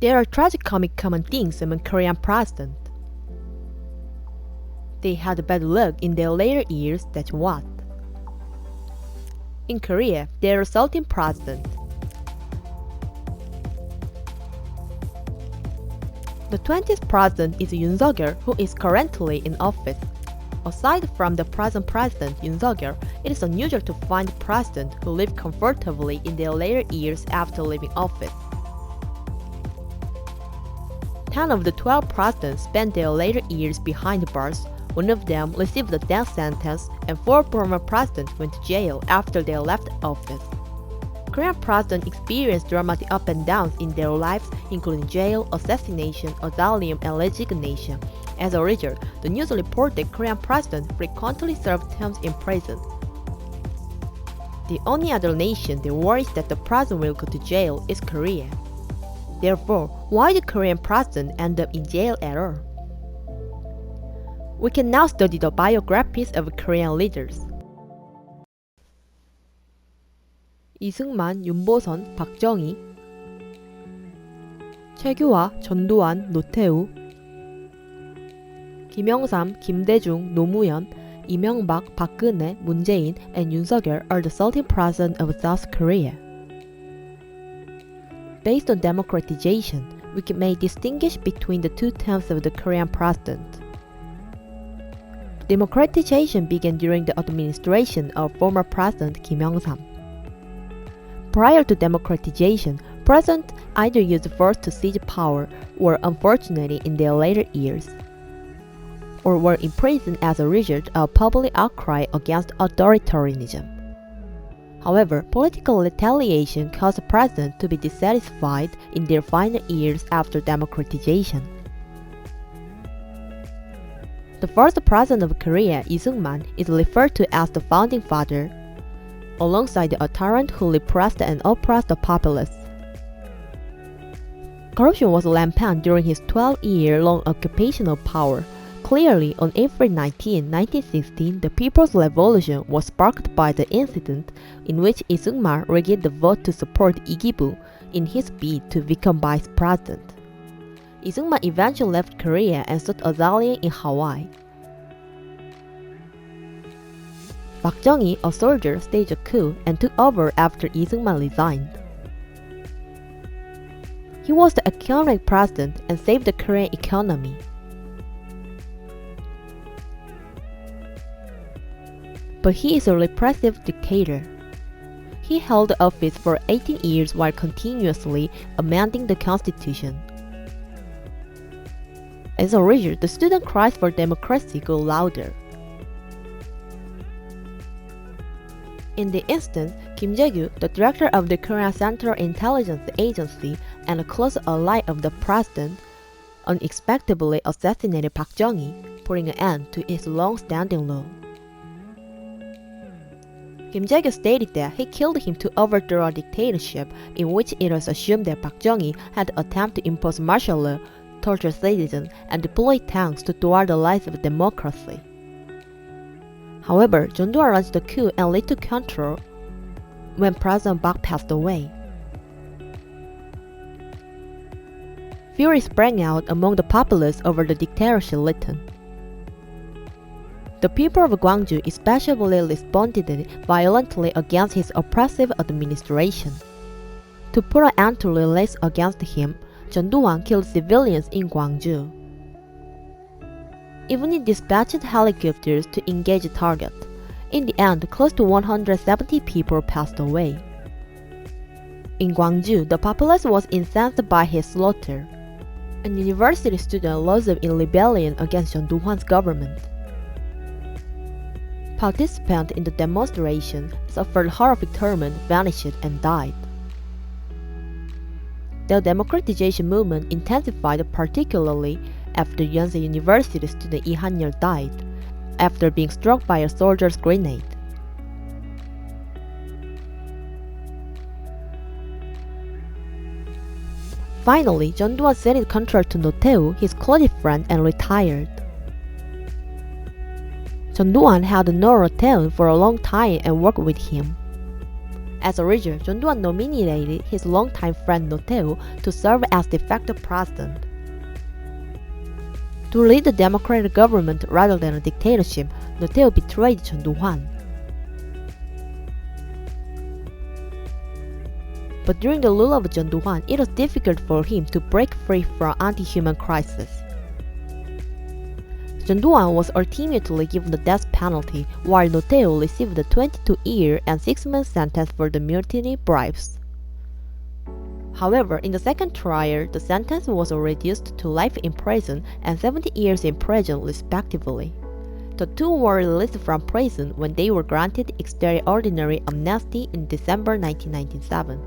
There are tragicomic common things among Korean presidents. They had bad luck in their later years, that's what. In Korea, there are 13 presidents. The 20th president is Yoon Suk-yeol, who is currently in office. Aside from the present president, Yoon Suk-yeol, it is unusual to find a president who live comfortably in their later years after leaving office. 10 of the 12 presidents spent their later years behind bars. One of them received a death sentence, and 4 former presidents went to jail after they left office. Korean presidents experienced dramatic ups and downs in their lives, including jail, assassination, asylum, and resignation. As a result, the news reported Korean presidents frequently served terms in prison. The only other nation that worries that the president will go to jail is Korea. Therefore, why did Korean president end up in jail at all? We can now study the biographies of Korean leaders. 이승만, 윤보선, 박정희, 최규하, 전두환, 노태우, 김영삼, 김대중, 노무현, 이명박, 박근혜, 문재인, and Yoon Suk-yeol are the 13 presidents of South Korea. Based on democratization, we may distinguish between the two terms of the Korean president. Democratization began during the administration of former President Kim Young-sam. Prior to democratization, presidents either used force to seize power or, unfortunately in their later years, or were imprisoned as a result of public outcry against authoritarianism. However, political retaliation caused the president to be dissatisfied in their final years after democratization. The first president of Korea, Lee Sung-man, is referred to as the founding father, alongside the tyrant who repressed and oppressed the populace. Corruption was rampant during his 12-year-long occupational power. Clearly, on April 19, 1916, the People's Revolution was sparked by the incident in which Lee Sung-man rigged the vote to support Lee Ki-bu in his bid to become vice president. Lee Sung-man eventually left Korea and sought asylum in Hawaii. Park Chung-hee, a soldier, staged a coup and took over after Lee Sung-man resigned. He was the economic president and saved the Korean economy. But he is a repressive dictator. He held office for 18 years while continuously amending the constitution. As a result, the student cries for democracy grew louder. In the instance, Kim Jae-gyu, the director of the Korean Central Intelligence Agency and a close ally of the president, unexpectedly assassinated Park Chung-hee, putting an end to his long-standing rule. Kim Jae-gyu stated that he killed him to overthrow a dictatorship in which it was assumed that Park Chung-hee had attempted to impose martial law, torture citizens, and deploy tanks to thwart the rise of democracy. However, Jeon-doo launched the coup and laid to control when President Park passed away. Fury sprang out among the populace over the dictatorship written. The people of Gwangju especially responded violently against his oppressive administration. To put an end to riots against him, Jeon-doo killed civilians in Gwangju. Even he dispatched helicopters to engage the target. In the end, close to 170 people passed away. In Gwangju, the populace was incensed by his slaughter, and university students rose up in rebellion against Jeon-doo's government. Participants in the demonstration suffered horrific torment, vanished, and died. The democratization movement intensified particularly after Yonsei University student Lee Han-yeol died, after being struck by a soldier's grenade. Finally, Jeon-doo ceded control to Notae, his close friend, and retired. Jeon-doo had known Notae for a long time and worked with him. As a result, John Doo-hwan nominated his longtime friend Roh Tae-woo to serve as de facto president. To lead the democratic government rather than a dictatorship, Roh Tae-woo betrayed John Doo-hwan. But during the rule of John Doo-hwan, it was difficult for him to break free from anti-human crisis. John Doo-hwan was ultimately given the death penalty, while Roh Tae-woo received a 22-year and 6-month sentence for the mutiny bribes. However, in the second trial, the sentence was reduced to life in prison and 70 years in prison respectively. The two were released from prison when they were granted extraordinary amnesty in December 1997.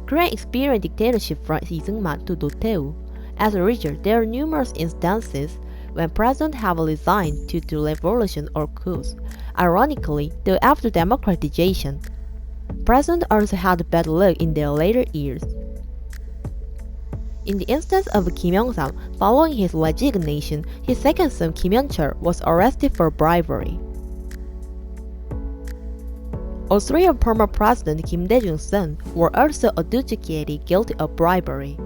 Korea experienced dictatorship from Lee Seung-man to Roh Tae-woo. As a result, there are numerous instances when presidents have resigned due to revolution or coups. Ironically, though after democratization, presidents also had bad luck in their later years. In the instance of Kim Young-sam, following his resignation, his second son Kim Hyun-chul was arrested for bribery. All three of former President Kim Dae-jung's sons were also adjudicated guilty of bribery.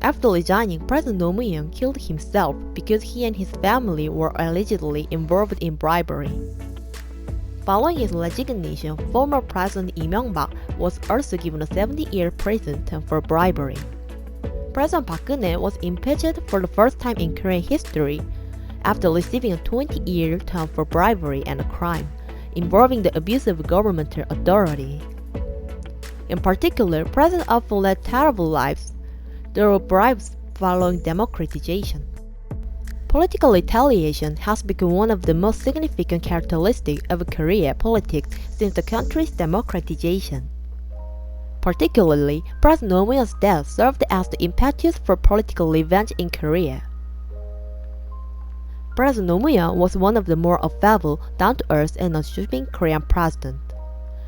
After resigning, President Roh Moo-hyun killed himself because he and his family were allegedly involved in bribery. Following his resignation, former President Lee Myung-bak was also given a 70-year prison term for bribery. President Park Geun-hye was impeached for the first time in Korean history after receiving a 20-year term for bribery and a crime involving the abuse of governmental authority. In particular, President often led terrible lives. There were bribes following democratization. Political retaliation has become one of the most significant characteristics of Korean politics since the country's democratization. Particularly, President Roh Moo-hyun's death served as the impetus for political revenge in Korea. President Roh Moo-hyun was one of the more affable, down-to-earth, and unassuming Korean presidents.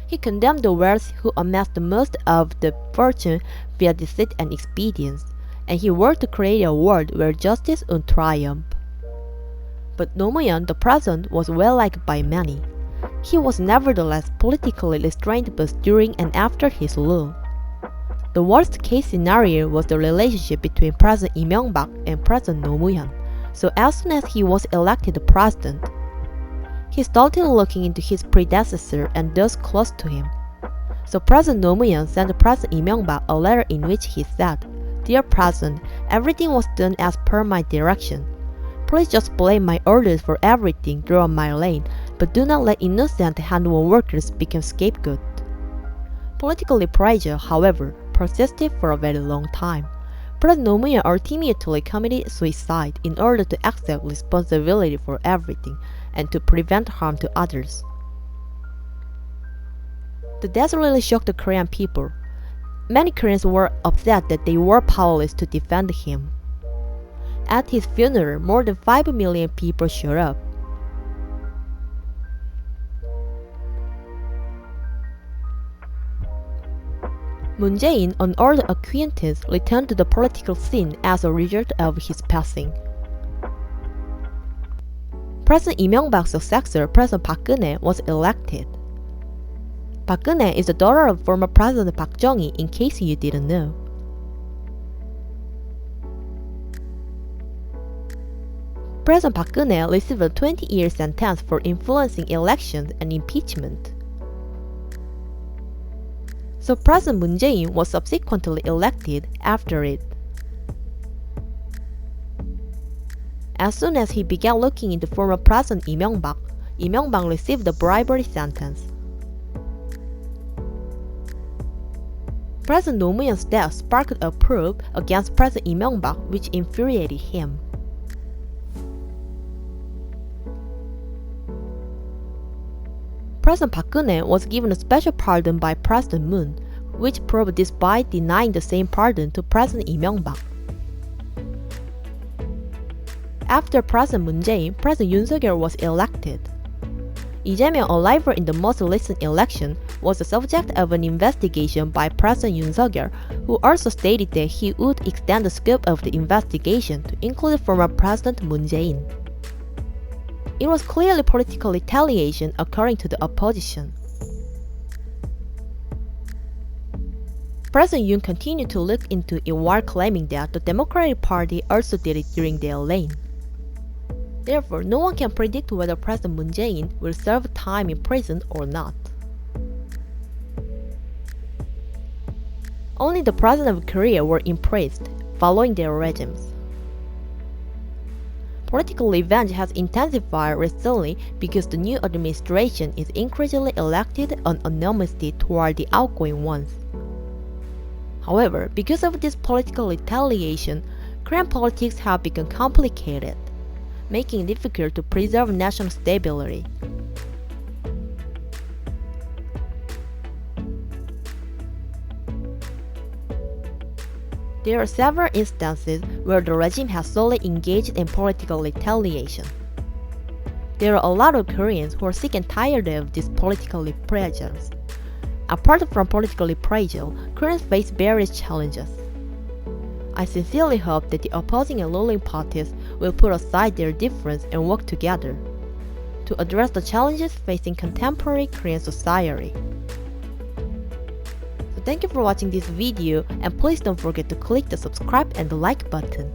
He condemned the wealthy who amassed the most of the fortune via deceit and expedience, and he worked to create a world where justice would triumph. But Roh Moo-hyun, the president, was well liked by many. He was nevertheless politically restrained both during and after his rule. The worst-case scenario was the relationship between President Lee Myung-bak and President Roh Moo-hyun. So as soon as he was elected president, he started looking into his predecessor and those close to him. So President Roh Moo-hyun sent President Lee Myung-bak a letter in which he said, "Dear President, everything was done as per my direction. Please just blame my orders for everything throughout my reign, but do not let innocent handwork workers become scapegoats." Political pressure, however, persisted for a very long time. President Roh Moo-hyun ultimately committed suicide in order to accept responsibility for everything and to prevent harm to others. The death really shocked the Korean people. Many Koreans were upset that they were powerless to defend him. At his funeral, more than 5 million people showed up. Moon Jae-in, an old acquaintance, returned to the political scene as a result of his passing. President Lee Myung-bak's successor, President Park Geun-hye, was elected. Park Geun-hye is the daughter of former President Park Chung-hee, in case you didn't know. President Park Geun-hye received a 20-year sentence for influencing elections and impeachment. So President Moon Jae-in was subsequently elected after it. As soon as he began looking into former President Lee Myung-bak, Lee Myung-bak received a bribery sentence. President Roh Moo-hyun's death sparked a probe against President Lee Myung-bak, which infuriated him. President Park Geun-hye was given a special pardon by President Moon, which proved despite denying the same pardon to President Lee Myung-bak. After President Moon Jae-in, President Yoon Suk-yeol was elected. Lee Jae-myung, a rival in the most recent election, was the subject of an investigation by President Yoon Suk-yeol, who also stated that he would extend the scope of the investigation to include former President Moon Jae-in. It was clearly political retaliation according to the opposition. President Yoon continued to look into it while claiming that the Democratic Party also did it during their reign. Therefore, no one can predict whether President Moon Jae-in will serve time in prison or not. Only the President of Korea were imprisoned following their regimes. Political revenge has intensified recently because the new administration is increasingly elected on animosity toward the outgoing ones. However, because of this political retaliation, Korean politics have become complicated, making it difficult to preserve national stability. There are several instances where the regime has solely engaged in political retaliation. There are a lot of Koreans who are sick and tired of these political reprisals. Apart from political reprisal, Koreans face various challenges. I sincerely hope that the opposing and ruling parties will put aside their difference and work together to address the challenges facing contemporary Korean society. So thank you for watching this video, and please don't forget to click the subscribe and the like button.